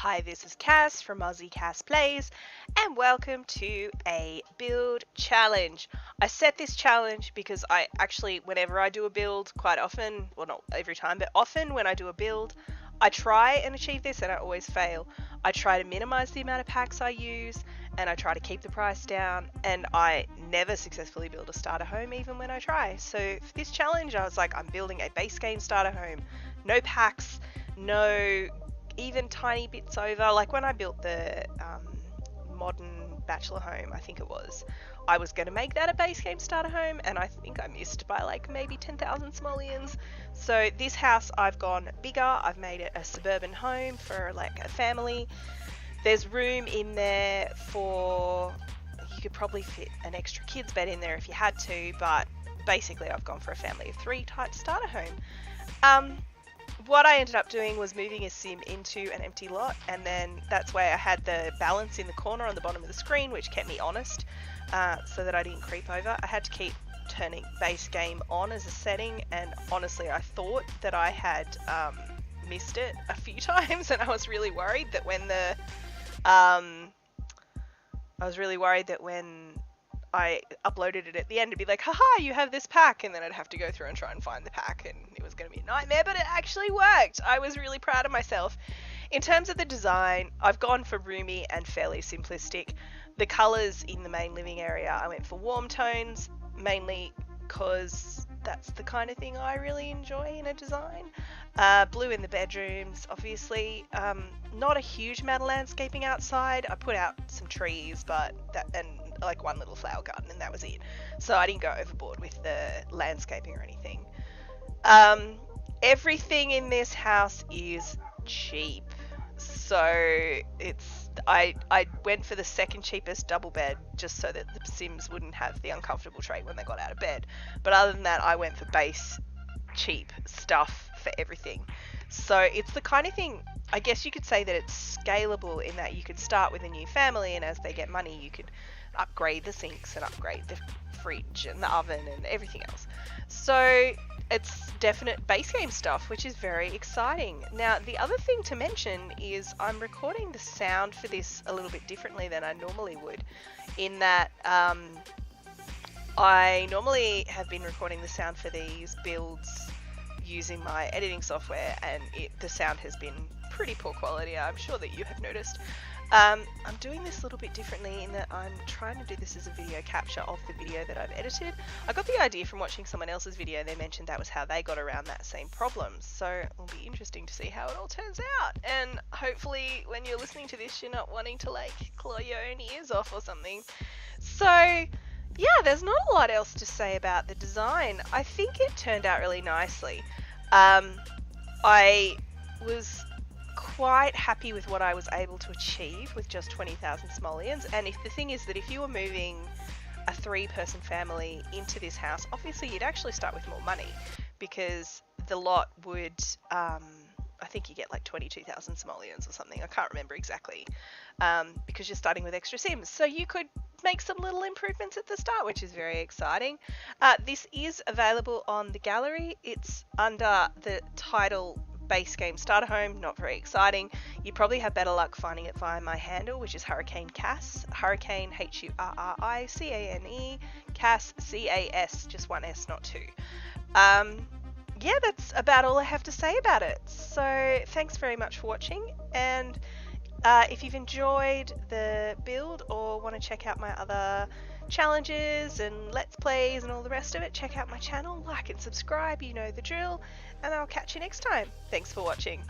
Hi, this is Cass from Aussie Cass Plays, and welcome to a build challenge. I set this challenge because I actually, whenever I do a build, quite often, well, not every time, but often when I do a build, I try and achieve this and I always fail. I try to minimize the amount of packs I use, and I try to keep the price down, and I never successfully build a starter home even when I try. So for this challenge, I was like, I'm building a base game starter home. No packs, no even tiny bits over. Like when I built the modern bachelor home, I think it was, I was going to make that a base game starter home, and I think I missed by like maybe 10,000 simoleons. So this house, I've gone bigger. I've made it a suburban home for like a family. There's room in there for, you could probably fit an extra kid's bed in there if you had to, but basically I've gone for a family of 3 type starter home. What I ended up doing was moving a sim into an empty lot, and then that's where I had the balance in the corner on the bottom of the screen, which kept me honest, so that I didn't creep over. I had to keep turning base game on as a setting, and honestly I thought that I had missed it a few times, and I was really worried that when I uploaded it at the end, it'd be like, haha, you have this pack, and then I'd have to go through and try and find the pack, and it was going to be a nightmare, but it actually worked. I was really proud of myself. In terms of the design, I've gone for roomy and fairly simplistic. The colours in the main living area, I went for warm tones, mainly because that's the kind of thing I really enjoy in a design. Blue in the bedrooms, obviously. Not a huge amount of landscaping outside. I put out some trees, and like one little flower garden, and that was it. So I didn't go overboard with the landscaping or anything. Everything in this house is cheap. So I went for the second cheapest double bed just so that the Sims wouldn't have the uncomfortable trait when they got out of bed. But other than that, I went for base cheap stuff for everything. So it's the kind of thing, I guess you could say that it's scalable in that you could start with a new family, and as they get money you could upgrade the sinks and upgrade the fridge and the oven and everything else. So it's definite base game stuff, which is very exciting. Now, the other thing to mention is I'm recording the sound for this a little bit differently than I normally would, in that I normally have been recording the sound for these builds using my editing software, and the sound has been pretty poor quality. I'm sure that you have noticed. I'm doing this a little bit differently in that I'm trying to do this as a video capture of the video that I've edited. I got the idea from watching someone else's video. They mentioned that was how they got around that same problem. So it'll be interesting to see how it all turns out. And hopefully when you're listening to this, you're not wanting to like claw your own ears off or something. So yeah, there's not a lot else to say about the design. I think it turned out really nicely. I was quite happy with what I was able to achieve with just 20,000 simoleons, and if the thing is that if you were moving a 3-person family into this house, obviously you'd actually start with more money, because the lot would I think you get like 22,000 simoleons or something, I can't remember exactly, because you're starting with extra sims, so you could make some little improvements at the start, which is very exciting. This is available on the gallery. It's under the title base game starter home. Not very exciting. You probably have better luck finding it via my handle, which is Hurricane Cass. Hurricane HURRICANE, Cass CAS, just one S, not two. Yeah, that's about all I have to say about it. So thanks very much for watching, and if you've enjoyed the build or want to check out my other challenges and let's plays and all the rest of it, check out my channel, like and subscribe, you know the drill, and I'll catch you next time. Thanks for watching.